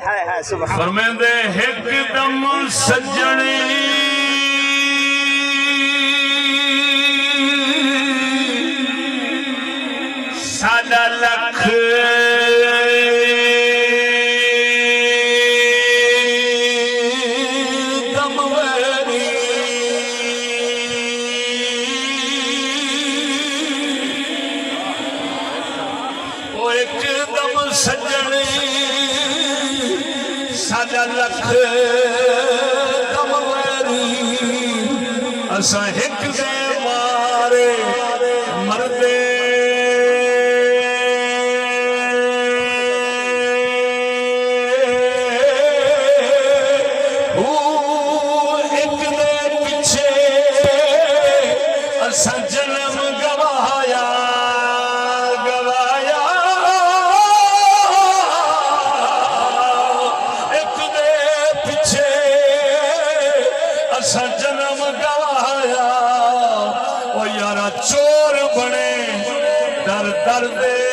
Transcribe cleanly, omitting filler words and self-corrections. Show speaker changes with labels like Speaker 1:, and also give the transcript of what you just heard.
Speaker 1: फरमांदे एकदम सजने साडा लख सजने साडा लख कमवैरी असा हिक दे मारे मरदे एक दे पिछे असा जन्म गवाया जन्म गवाया ओ यारा चोर बने दर दर दे